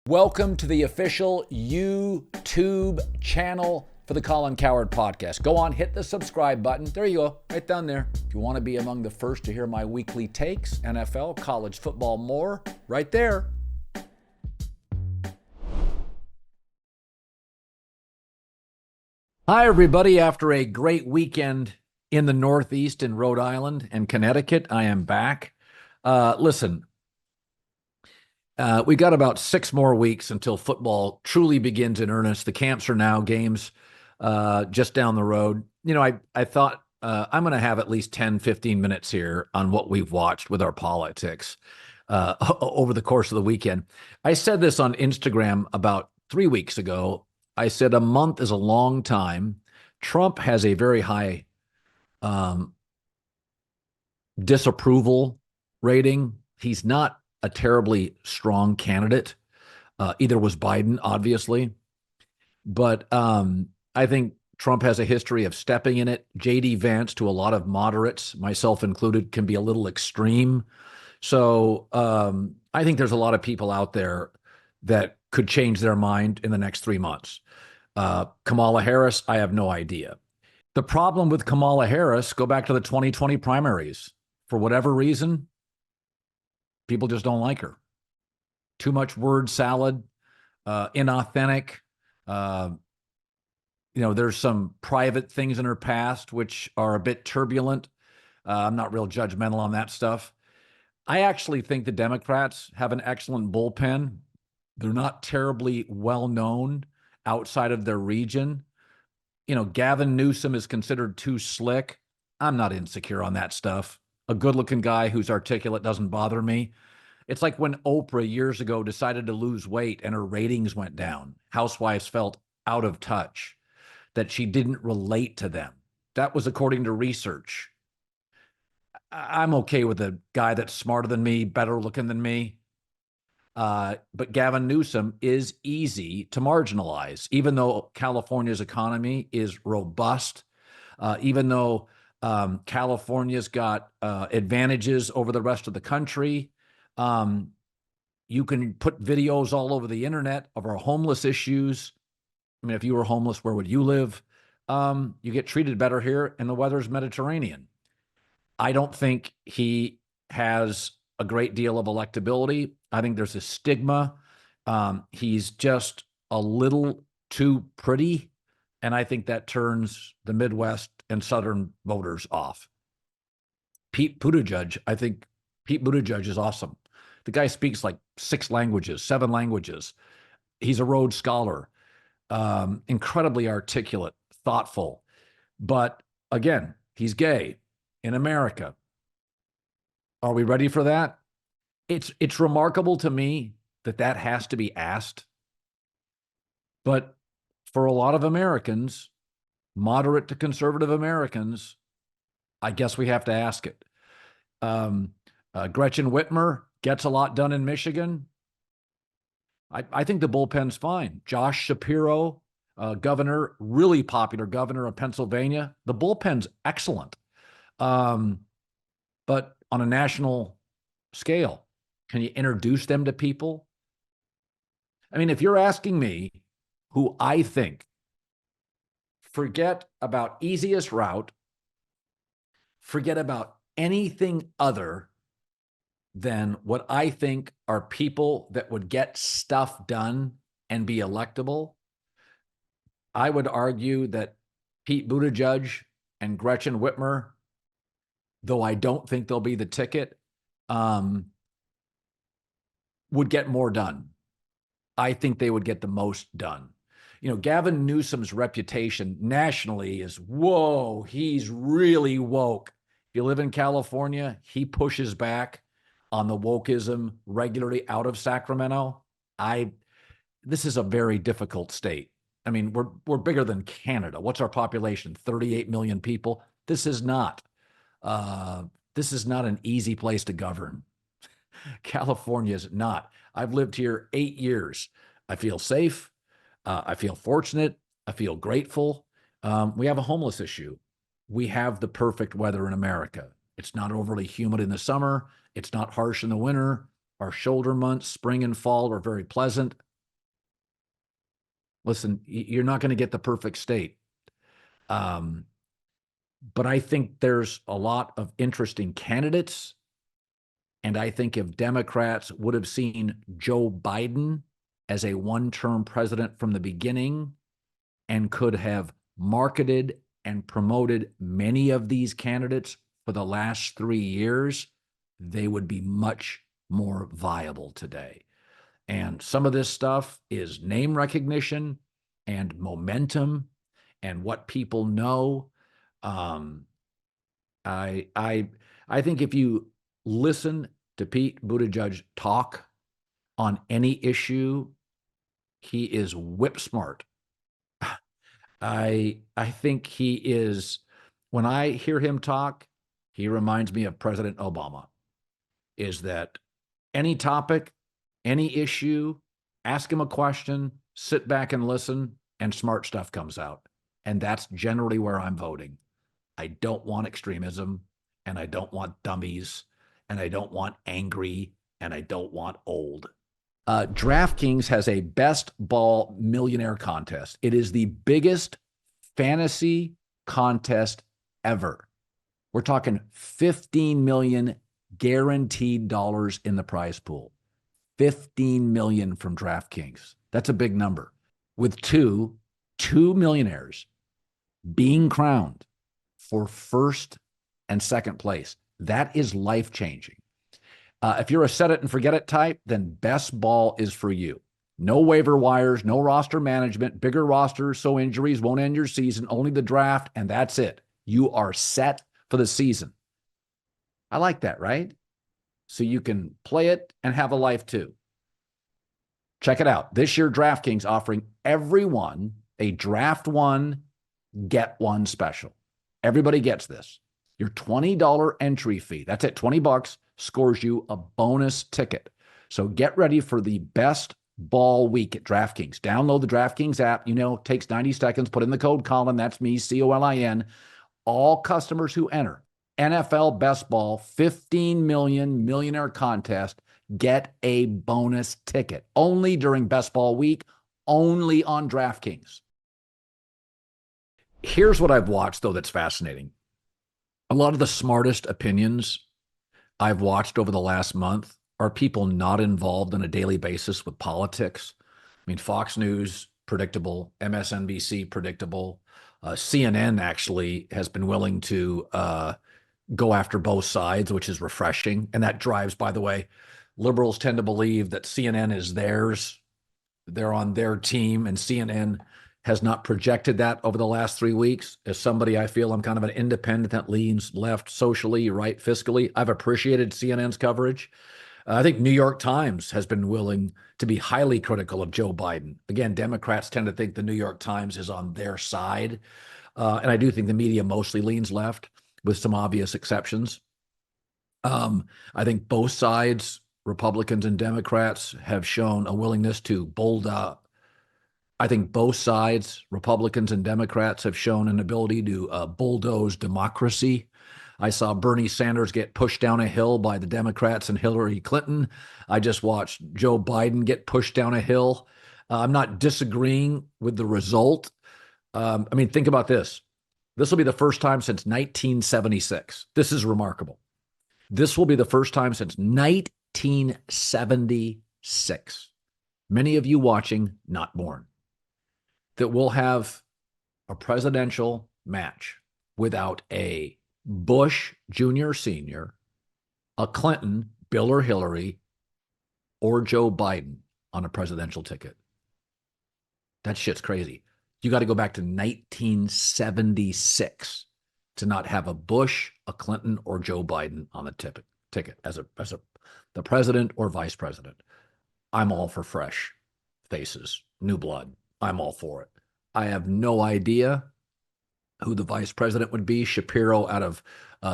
Welcome to the official YouTube channel for the Colin Cowherd podcast. Go on, hit the subscribe button. There you go, right down there. If you want to be among the first to hear my weekly takes, NFL, college football, more, right there. Hi, everybody. After a great weekend in the Northeast in Rhode Island and Connecticut, I am back. Listen, we got about 6 more weeks until football truly begins in earnest. The camps are now, games just down the road. You know, I thought I'm going to have at least 10, 15 minutes here on what we've watched with our politics over the course of the weekend. I said this on Instagram about 3 weeks ago. I said a month is a long time. Trump has a very high disapproval rating. He's not a terribly strong candidate. Either was Biden, obviously. But I think Trump has a history of stepping in it. J.D. Vance, to a lot of moderates, myself included, can be a little extreme. So I think there's a lot of people out there that could change their mind in the next 3 months. Kamala Harris, I have no idea. The problem with Kamala Harris, go back to the 2020 primaries. For whatever reason, people just don't like her. Too much word salad, inauthentic. There's some private things in her past which are a bit turbulent. I'm not real judgmental on that stuff. I actually think the Democrats have an excellent bullpen. They're not terribly well known outside of their region. You know, Gavin Newsom is considered too slick. I'm not insecure on that stuff. A good-looking guy who's articulate doesn't bother me. It's like when Oprah years ago decided to lose weight and her ratings went down. Housewives felt out of touch, that she didn't relate to them. That was according to research. I'm okay with a guy that's smarter than me, better looking than me. But Gavin Newsom is easy to marginalize, even though California's economy is robust, even though California's got advantages over the rest of the country. You can put videos all over the internet of our homeless issues. I mean, if you were homeless, where would you live? You get treated better here, and the weather's Mediterranean. I don't think he has a great deal of electability. I think there's a stigma. He's just a little too pretty, and I think that turns the Midwest and Southern voters off. Pete Buttigieg, I think Pete Buttigieg is awesome. The guy speaks like 6 languages, 7 languages. He's a Rhodes Scholar, incredibly articulate, thoughtful. But again, he's gay in America. Are we ready for that? It's remarkable to me that has to be asked. But for a lot of Americans, moderate to conservative Americans, I guess we have to ask it. Gretchen Whitmer gets a lot done in Michigan. I think the bullpen's fine. Josh Shapiro, governor, really popular governor of Pennsylvania. The bullpen's excellent. But on a national scale, can you introduce them to people? I mean, if you're asking me who I think, forget about easiest route, forget about anything other than what I think are people that would get stuff done and be electable. I would argue that Pete Buttigieg and Gretchen Whitmer, though I don't think they'll be the ticket, would get more done. I think they would get the most done. You know, Gavin Newsom's reputation nationally is, whoa, he's really woke. If you live in California, he pushes back on the wokeism regularly out of Sacramento. This is a very difficult state. I mean, we're bigger than Canada. What's our population? 38 million people. This is not an easy place to govern. California is not. I've lived here 8 years. I feel safe. I feel fortunate. I feel grateful. We have a homeless issue. We have the perfect weather in America. It's not overly humid in the summer. It's not harsh in the winter. Our shoulder months, spring and fall, are very pleasant. Listen, you're not going to get the perfect state. Um, but I think there's a lot of interesting candidates. And I think if Democrats would have seen Joe Biden as a one-term president from the beginning and could have marketed and promoted many of these candidates for the last 3 years, they would be much more viable today. And some of this stuff is name recognition and momentum and what people know. Um, I I I think if you listen to Pete Buttigieg talk on any issue, he is whip smart. I think he is. When I hear him talk, he reminds me of President Obama. Is that any topic, any issue, ask him a question, sit back and listen, and smart stuff comes out. And that's generally where I'm voting. I don't want extremism, and I don't want dummies, and I don't want angry, and I don't want old. DraftKings has a best ball millionaire contest. It is the biggest fantasy contest ever. We're talking 15 million guaranteed dollars in the prize pool. 15 million from DraftKings. That's a big number. With two millionaires being crowned for first and second place. That is life-changing. If you're a set it and forget it type, then best ball is for you. No waiver wires, no roster management, bigger rosters so injuries won't end your season, only the draft, and that's it. You are set for the season. I like that, right? So you can play it and have a life too. Check it out. This year, DraftKings offering everyone a draft one, get one special. Everybody gets this. Your $20 entry fee, that's it, $20, scores you a bonus ticket. So get ready for the best ball week at DraftKings. Download the DraftKings app. You know, it takes 90 seconds. Put in the code Colin. That's me, Colin. All customers who enter NFL Best Ball 15 million millionaire contest get a bonus ticket. Only during Best Ball week, only on DraftKings. Here's what I've watched, though, that's fascinating. A lot of the smartest opinions I've watched over the last month are people not involved on a daily basis with politics. I mean, Fox News, predictable. MSNBC, predictable. CNN actually has been willing to go after both sides, which is refreshing. And that drives, by the way, liberals tend to believe that CNN is theirs. They're on their team, and CNN has not projected that over the last 3 weeks. As somebody, I feel I'm kind of an independent that leans left socially, right fiscally. I've appreciated CNN's coverage. I think New York Times has been willing to be highly critical of Joe Biden. Again, Democrats tend to think the New York Times is on their side. And I do think the media mostly leans left, with some obvious exceptions. I think both sides, Republicans and Democrats, have shown a willingness to bold up. I think both sides, Republicans and Democrats, have shown an ability to bulldoze democracy. I saw Bernie Sanders get pushed down a hill by the Democrats and Hillary Clinton. I just watched Joe Biden get pushed down a hill. I'm not disagreeing with the result. I mean, think about this. This will be the first time since 1976. This is remarkable. This will be the first time since 1976. Many of you watching, not born, that we'll have a presidential match without a Bush Jr., Sr., a Clinton, Bill or Hillary, or Joe Biden on a presidential ticket. That shit's crazy. You got to go back to 1976 to not have a Bush, a Clinton, or Joe Biden on the ticket as the president or vice president. I'm all for fresh faces, new blood. I'm all for it. I have no idea who the vice president would be. Shapiro out of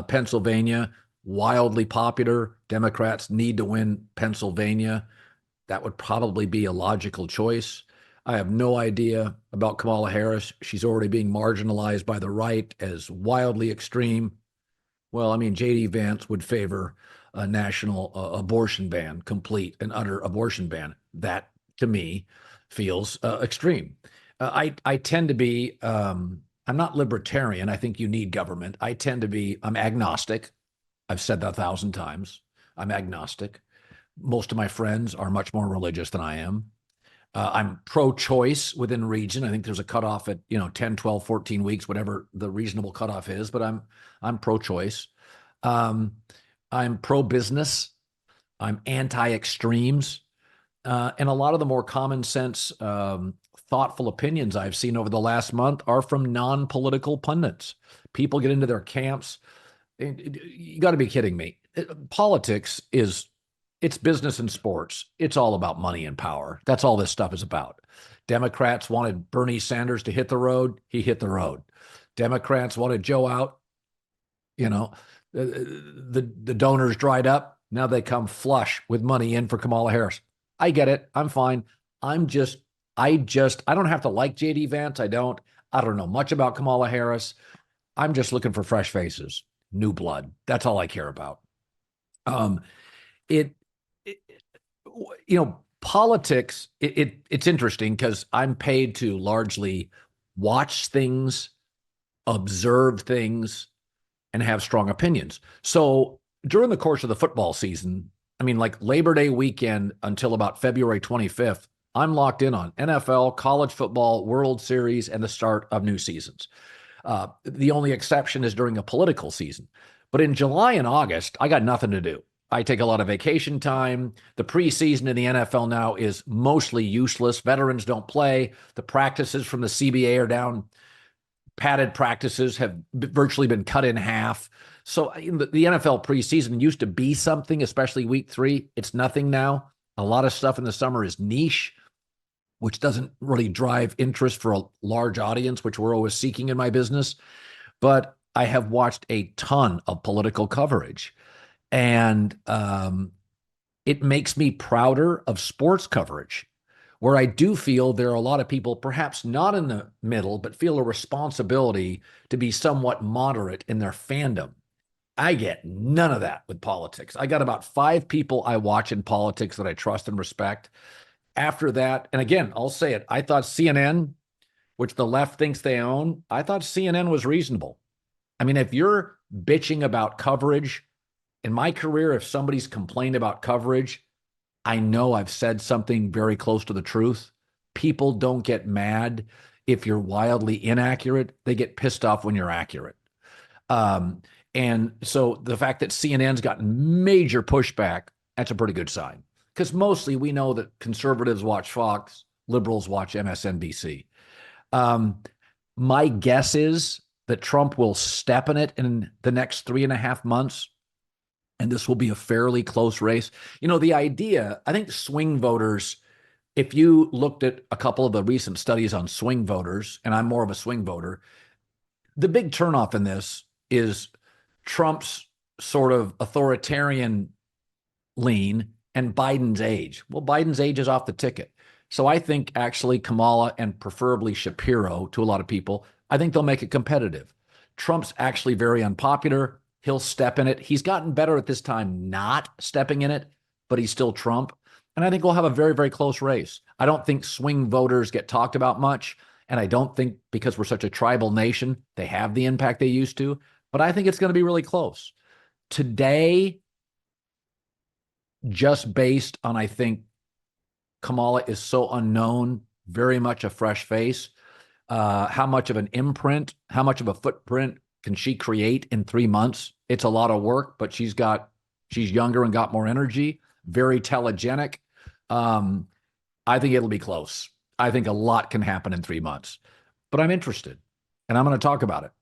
Pennsylvania, wildly popular. Democrats need to win Pennsylvania. That would probably be a logical choice. I have no idea about Kamala Harris. She's already being marginalized by the right as wildly extreme. Well, I mean, J.D. Vance would favor a national abortion ban, complete and utter abortion ban. That, to me, feels extreme. I tend to be, I'm not libertarian. I think you need government. I'm agnostic. I've said that 1,000 times. I'm agnostic. Most of my friends are much more religious than I am. I'm pro-choice within reason. I think there's a cutoff at 10, 12, 14 weeks, whatever the reasonable cutoff is. But I'm pro-choice. Um, I'm pro-business. I'm anti-extremes. And a lot of the more common sense, thoughtful opinions I've seen over the last month are from non-political pundits. People get into their camps. You got to be kidding me. Politics it's business and sports. It's all about money and power. That's all this stuff is about. Democrats wanted Bernie Sanders to hit the road. He hit the road. Democrats wanted Joe out. You know, the donors dried up. Now they come flush with money in for Kamala Harris. I get it. I'm fine. I don't have to like JD Vance. I don't know much about Kamala Harris. I'm just looking for fresh faces, new blood. That's all I care about. Um, it, it politics, it's interesting because I'm paid to largely watch things, observe things, and have strong opinions. So during the course of the football season, I mean, like Labor Day weekend until about February 25th, I'm locked in on NFL, college football, World Series, and the start of new seasons. The only exception is during a political season. But in July and August, I got nothing to do. I take a lot of vacation time. The preseason in the NFL now is mostly useless. Veterans don't play. The practices from the CBA are down. Padded practices have virtually been cut in half. So the NFL preseason used to be something, especially week 3. It's nothing now. A lot of stuff in the summer is niche, which doesn't really drive interest for a large audience, which we're always seeking in my business. But I have watched a ton of political coverage, and it makes me prouder of sports coverage, where I do feel there are a lot of people, perhaps not in the middle, but feel a responsibility to be somewhat moderate in their fandom. I get none of that with politics. I got about 5 people I watch in politics that I trust and respect. After that, and again, I'll say it, I thought CNN, which the left thinks they own, I thought CNN was reasonable. I mean, if you're bitching about coverage, in my career, if somebody's complained about coverage, I know I've said something very close to the truth. People don't get mad if you're wildly inaccurate. They get pissed off when you're accurate. And so the fact that CNN's gotten major pushback, that's a pretty good sign. Because mostly we know that conservatives watch Fox, liberals watch MSNBC. My guess is that Trump will step in it in the next 3.5 months, and this will be a fairly close race. The idea, I think swing voters, if you looked at a couple of the recent studies on swing voters, and I'm more of a swing voter, the big turnoff in this is Trump's sort of authoritarian lean and Biden's age. Well, Biden's age is off the ticket. So I think actually Kamala and preferably Shapiro, to a lot of people, I think they'll make it competitive. Trump's actually very unpopular. He'll step in it. He's gotten better at this time not stepping in it, but he's still Trump. And I think we'll have a very, very close race. I don't think swing voters get talked about much. And I don't think because we're such a tribal nation, they have the impact they used to. But I think it's going to be really close. Today, just based on, I think, Kamala is so unknown, very much a fresh face. How much of an imprint, how much of a footprint can she create in 3 months? It's a lot of work, but she's younger and got more energy, very telegenic. I think it'll be close. I think a lot can happen in 3 months, but I'm interested and I'm going to talk about it.